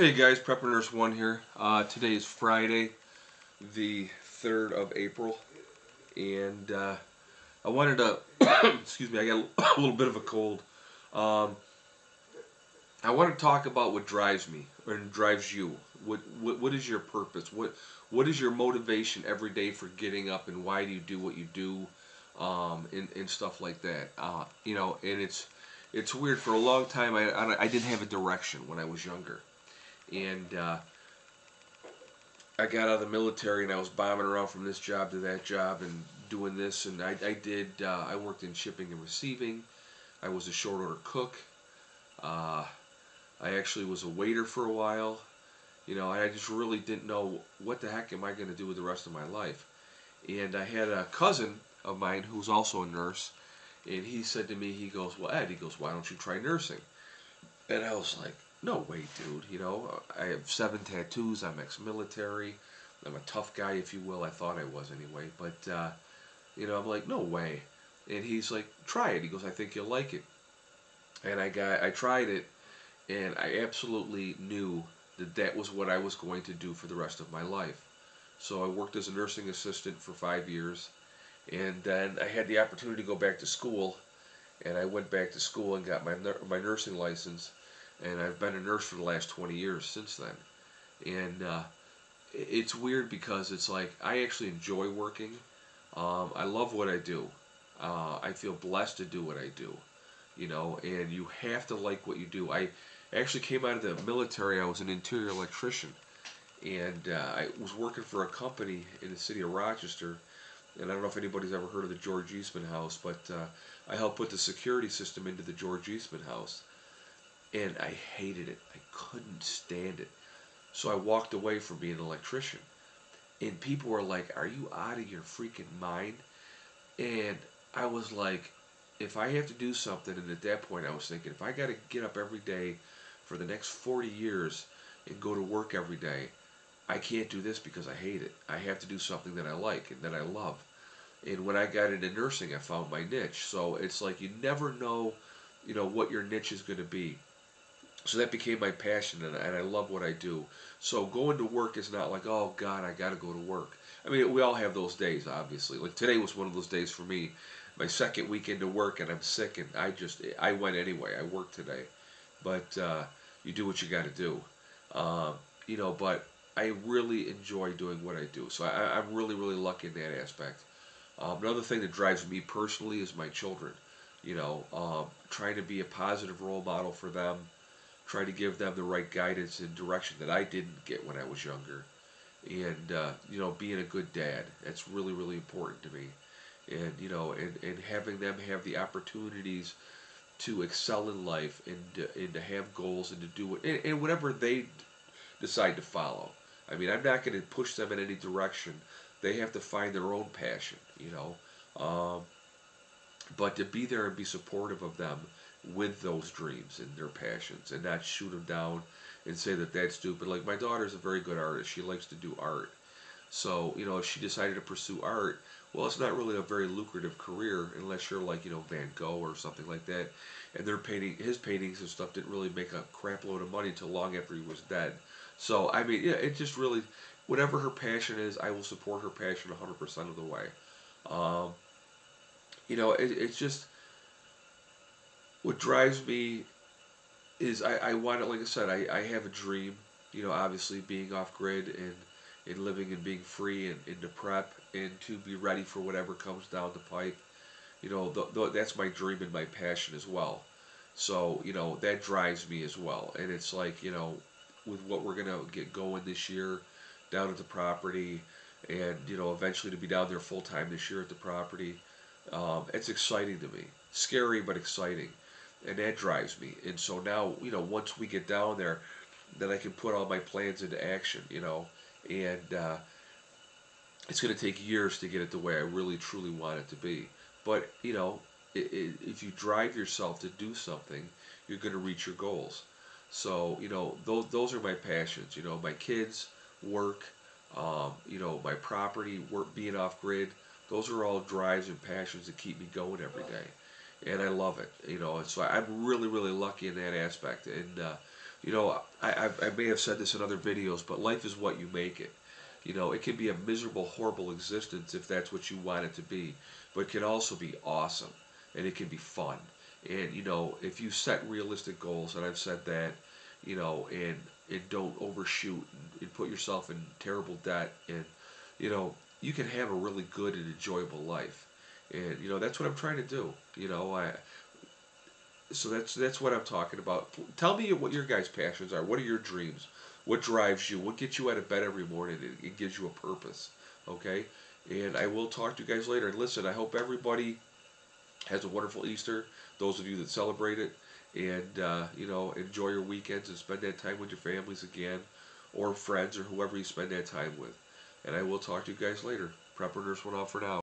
Hey guys, Prepper Nurse 1 here. Today is Friday, the 3rd of April, and I wanted to, excuse me, I got a little bit of a cold. Um, I want to talk about what drives me and drives you. What is your purpose? What is your motivation every day for getting up, and why do you do what you do, and stuff like that. And it's weird. For a long time, I didn't have a direction when I was younger, and I got out of the military and I was bombing around from this job to that job and doing this, and I worked in shipping and receiving. I was a short order cook. Uh, I actually was a waiter for a while. I just really didn't know what the heck am I going to do with the rest of my life. And I had a cousin of mine who's also a nurse, and he said to me, he goes, "Well, Ed," he goes, "why don't you try nursing?" And I was like, "No way, dude. I have 7 tattoos. I'm ex-military. I'm a tough guy, if you will. I thought I was anyway. But I'm like, no way." And he's like, "Try it." He goes, "I think you'll like it." And I tried it, and I absolutely knew that that was what I was going to do for the rest of my life. So I worked as a nursing assistant for 5 years, and then I had the opportunity to go back to school, and I went back to school and got my nursing license, and I've been a nurse for the last 20 years since then. And it's weird because it's like I actually enjoy working. I love what I do. I feel blessed to do what I do. And you have to like what you do. I actually came out of the military. I was an interior electrician, and I was working for a company in the city of Rochester. And I don't know if anybody's ever heard of the George Eastman House, but I helped put the security system into the George Eastman House, and I hated it. I couldn't stand it. So I walked away from being an electrician. And people were like, "Are you out of your freaking mind?" And I was like, if I have to do something, and at that point I was thinking, if I got to get up every day for the next 40 years and go to work every day, I can't do this because I hate it. I have to do something that I like and that I love. And when I got into nursing, I found my niche. So it's like you never know, what your niche is going to be. So that became my passion, and I love what I do. So going to work is not like, oh God, I got to go to work. I mean, we all have those days, obviously. Like today was one of those days for me. My second week into work, and I'm sick, and I went anyway. I worked today, but you do what you got to do. Um, but I really enjoy doing what I do. So I'm really, really lucky in that aspect. Another thing that drives me personally is my children. Trying to be a positive role model for them, try to give them the right guidance and direction that I didn't get when I was younger, and being a good dad. That's really, really important to me, and and having them have the opportunities to excel in life, and to have goals, and to do it, and whatever they decide to follow. I mean, I'm not going to push them in any direction. They have to find their own passion. But to be there and be supportive of them with those dreams and their passions, and not shoot them down and say that that's stupid. Like my daughter's a very good artist. She likes to do art. So, if she decided to pursue art, well, it's not really a very lucrative career unless you're like, Van Gogh or something like that. And his paintings and stuff didn't really make a crap load of money until long after he was dead. So, I mean, yeah, it just really, whatever her passion is, I will support her passion 100% of the way. Um, it's just, what drives me is I want to, like I said, I have a dream, obviously being off grid, and living and being free, and to prep and to be ready for whatever comes down the pipe. That's my dream and my passion as well. So, that drives me as well. And it's like, with what we're going to get going this year down at the property, and, eventually to be down there full time this year at the property, it's exciting to me. Scary, but exciting. And that drives me. And so now, once we get down there, then I can put all my plans into action. And it's going to take years to get it the way I really truly want it to be. But, if you drive yourself to do something, you're going to reach your goals. So, those are my passions. My kids, work, my property, work, being off grid. Those are all drives and passions that keep me going every day, and I love it. And so I'm really, really lucky in that aspect. And You know, I may have said this in other videos, but life is what you make it. You know, it can be a miserable, horrible existence if that's what you want it to be, but it can also be awesome, and it can be fun. And you know, if you set realistic goals, and I've said that, you know, and don't overshoot and put yourself in terrible debt, and you know, you can have a really good and enjoyable life. And you know, that's what I'm trying to do. You know, so that's what I'm talking about. Tell me what your guys' passions are. What are your dreams? What drives you? What gets you out of bed every morning? It gives you a purpose. Okay? And I will talk to you guys later. And listen, I hope everybody has a wonderful Easter. Those of you that celebrate it, and you know, enjoy your weekends and spend that time with your families again, or friends, or whoever you spend that time with. And I will talk to you guys later. Prepper Nurse 1 out for now.